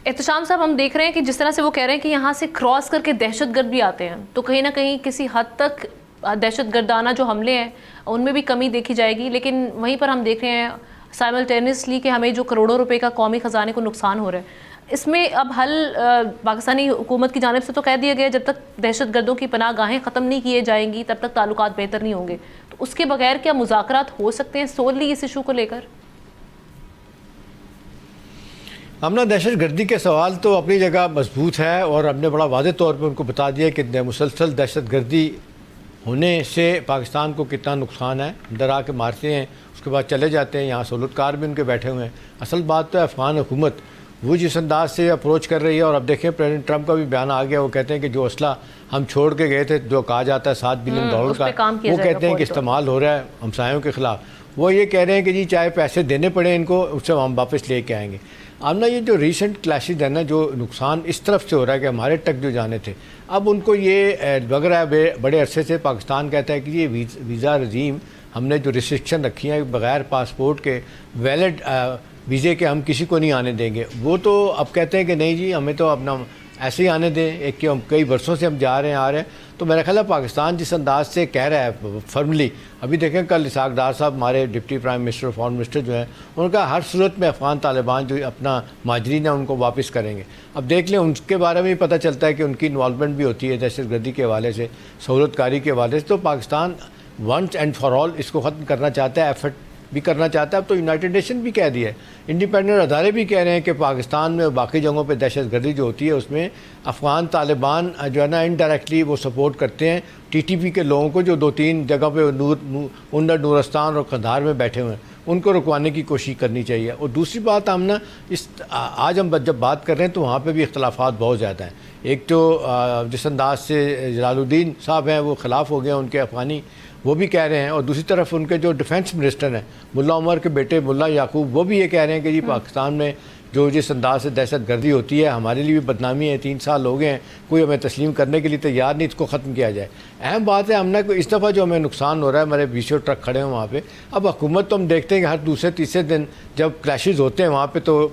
احتشام صاحب، ہم دیکھ رہے ہیں کہ جس طرح سے وہ کہہ رہے ہیں کہ یہاں سے کراس کر کے دہشت گرد بھی آتے ہیں، تو کہیں نہ کہیں کسی حد تک دہشت گردانہ جو حملے ہیں ان میں بھی کمی دیکھی جائے گی، لیکن وہیں پر ہم دیکھ رہے ہیں سائملٹینیسلی کہ ہمیں جو کروڑوں روپے کا قومی خزانے کو نقصان ہو رہا ہے، اس میں اب حل پاکستانی حکومت کی جانب سے تو کہہ دیا گیا جب تک دہشت گردوں کی پناہ گاہیں ختم نہیں کیے جائیں گی تب تک تعلقات بہتر نہیں ہوں گے، تو اس کے بغیر کیا مذاکرات ہو سکتے ہیں سوللی اس ایشو کو لے کر؟ ہم نے دہشت گردی کے سوال تو اپنی جگہ مضبوط ہے، اور ہم نے بڑا واضح طور پہ ان کو بتا دیا کہ مسلسل دہشت گردی ہونے سے پاکستان کو کتنا نقصان ہے، اندر آ کے مارتے ہیں، اس کے بعد چلے جاتے ہیں، یہاں سہولت کار بھی ان کے بیٹھے ہوئے ہیں۔ اصل بات تو ہے افغان حکومت وہ جس انداز سے اپروچ کر رہی ہے، اور اب دیکھیں پریزیڈنٹ ٹرمپ کا بھی بیان آ گیا، وہ کہتے ہیں کہ جو اسلحہ ہم چھوڑ کے گئے تھے، جو کہا جاتا ہے $7 بلین کا، وہ کہتے ہیں کہ استعمال ہو رہا ہے ہمسایوں کے خلاف۔ وہ یہ کہہ رہے ہیں کہ جی چاہے پیسے دینے پڑیں ان کو، اس سے ہم واپس لے کے آئیں گے۔ اب نا یہ جو ریسنٹ کلیشز ہیں نا، جو نقصان اس طرف سے ہو رہا ہے کہ ہمارے تک جو جانے تھے، اب ان کو یہ لگ رہا ہے بڑے عرصے سے پاکستان کہتا ہے کہ یہ ویزا رجیم ہم نے جو ریسٹرکشن رکھی ہیں بغیر پاسپورٹ کے ویلڈ ویزے کے ہم کسی کو نہیں آنے دیں گے، وہ تو اب کہتے ہیں کہ نہیں جی ہمیں تو اپنا ایسے ہی آنے دیں، ایک کہ ہم کئی برسوں سے ہم جا رہے ہیں آ رہے ہیں۔ تو میرا خیال ہے پاکستان جس انداز سے کہہ رہا ہے فرملی، ابھی دیکھیں کل اسحاق ڈار صاحب ہمارے deputy prime minister foreign minister جو ہیں، ان کا ہر صورت میں افغان طالبان جو اپنا مہاجرین ہیں ان کو واپس کریں گے۔ اب دیکھ لیں ان کے بارے میں پتہ چلتا ہے کہ ان کی انوالومنٹ بھی ہوتی ہے دہشت گردی کے حوالے سے، سہولت کاری کے حوالے سے۔ تو Pakistan once and for all اس کو ختم کرنا چاہتا ہے، ایفرٹ بھی کرنا چاہتا ہے۔ اب تو یونائٹڈ نیشن بھی کہہ دیا ہے، انڈیپینڈنٹ ادارے بھی کہہ رہے ہیں کہ پاکستان میں باقی جگہوں پہ دہشت گردی جو ہوتی ہے اس میں افغان طالبان جو ہے نا انڈائریکٹلی وہ سپورٹ کرتے ہیں ٹی ٹی پی کے لوگوں کو، جو 2-3 جگہ پہ نورستان اور قندھار میں بیٹھے ہوئے ہیں، ان کو رکوانے کی کوشش کرنی چاہیے۔ اور دوسری بات ہم نا آج ہم جب بات کر رہے ہیں تو وہاں پہ بھی اختلافات بہت زیادہ ہیں۔ ایک تو جس انداز سے جلال الدین صاحب ہیں وہ خلاف ہو گئے ان کے افغانی، وہ بھی کہہ رہے ہیں، اور دوسری طرف ان کے جو ڈیفنس منسٹر ہیں ملا عمر کے بیٹے ملا یعقوب، وہ بھی یہ کہہ رہے ہیں کہ جی پاکستان میں جو جس انداز سے دہشت گردی ہوتی ہے ہمارے لیے بھی بدنامی ہے، 3 سال ہو گئے ہیں، کوئی ہمیں تسلیم کرنے کے لیے تیار نہیں، اس کو ختم کیا جائے۔ اہم بات ہے ہم نے اس دفعہ جو ہمیں نقصان ہو رہا ہے، ہمارے 20 ٹرک کھڑے ہیں وہاں پہ، اب حکومت تو ہم دیکھتے ہیں کہ ہر دوسرے تیسرے دن جب کلیشز ہوتے ہیں وہاں پہ تو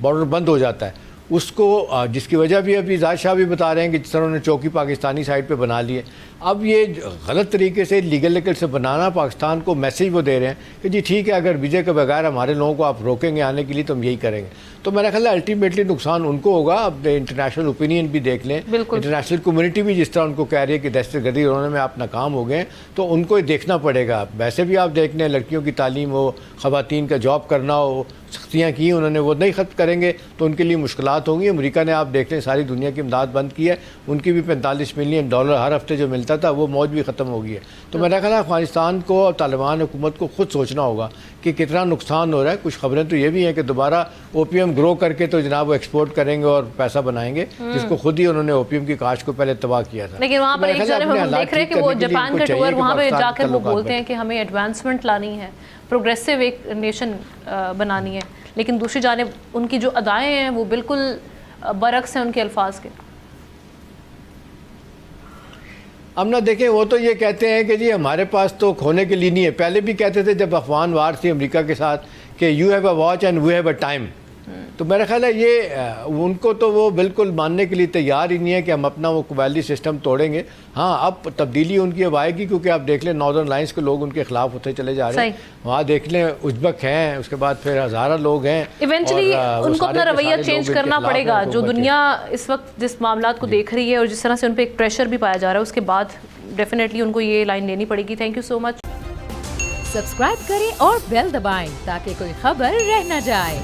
بارڈر بند ہو جاتا ہے، اس کو جس کی وجہ بھی ابھی زاہد شاہ بھی بتا رہے ہیں کہ جس طرح انہوں نے چوکی پاکستانی سائڈ پہ بنا لی ہے، اب یہ غلط طریقے سے لیگل سے بنانا پاکستان کو میسیج وہ دے رہے ہیں کہ جی ٹھیک ہے اگر ویزے کے بغیر ہمارے لوگوں کو آپ روکیں گے آنے کے لیے تو ہم یہی کریں گے۔ تو میرا خیال ہے الٹیمیٹلی نقصان ان کو ہوگا۔ اب انٹرنیشنل اوپینین بھی دیکھ لیں، انٹرنیشنل کمیونٹی بھی جس طرح ان کو کہہ رہی ہے کہ دہشت گردی روکنے میں آپ ناکام ہو گئے، تو ان کو دیکھنا پڑے گا۔ ویسے بھی آپ دیکھ لیں لڑکیوں کی تعلیم ہو، خواتین کا جاب کرنا ہو، سختیاں کی انہوں نے، وہ نہیں ختم کریں گے تو ان کے لیے مشکلات ہوں گی۔ امریکہ نے آپ دیکھ لیں ساری دنیا کی امداد بند کی ہے، ان کی بھی $45 ملین ہر ہفتے جو ملتا تھا وہ موج بھی ختم ہو گئی ہے۔ تو میرا خیال ہے افغانستان کو اور طالبان حکومت کو خود سوچنا ہوگا کہ کتنا نقصان ہو رہا ہے۔ کچھ خبریں تو یہ بھی ہیں کہ دوبارہ اوپیم گرو کر کے تو جناب وہ ایکسپورٹ کریں گے اور پیسہ بنائیں گے، جس کو خود ہی انہوں نے اوپیم کی کاشت کو پہلے تباہ کیا تھا۔ لیکن وہاں پر ایک جانب ہم دیکھ رہے ہیں کہ وہ جاپان کا ٹور، وہاں پہ جا کر وہ بولتے ہیں کہ ہمیں ایڈوانسمنٹ لانی ہے، پروگریسو ایک نیشن بنانی ہے، لیکن دوسری جانب ان کی جو ادائیں ہیں وہ بالکل برعکس ہیں ان کے الفاظ کے۔ اب نہ دیکھیں وہ تو یہ کہتے ہیں کہ جی ہمارے پاس تو کھونے کے لیے نہیں ہے، پہلے بھی کہتے تھے جب افغان وار تھی امریکہ کے ساتھ کہ you have a watch and we have a time. تو میرا خیال ہے یہ ان کو تو وہ بالکل ماننے کے لیے تیار ہی نہیں ہے کہ ہم اپنا وہ قبائلی سسٹم توڑیں گے۔ ہاں اب تبدیلی ان کی اب آئے گی، کیونکہ آپ دیکھ لیں ناردرن لائنس کے لوگ ان کے خلاف ہوتے چلے جا رہے ہیں، وہاں دیکھ لیں ازبک ہیں، اس کے بعد پھر ہزارہ لوگ ہیں۔ ایونچولی ان کو اپنا رویہ چینج کرنا پڑے گا۔ جو دنیا اس وقت جس معاملات کو دیکھ رہی ہے اور جس طرح سے ان پہ ایک پریشر بھی پایا جا رہا ہے، اس کے بعد ڈیفینیٹلی ان کو یہ لائن لینی پڑے گی۔ Thank you so much. Subscribe کریں اور بیل دبائیں تاکہ کوئی خبر رہ نہ جائے۔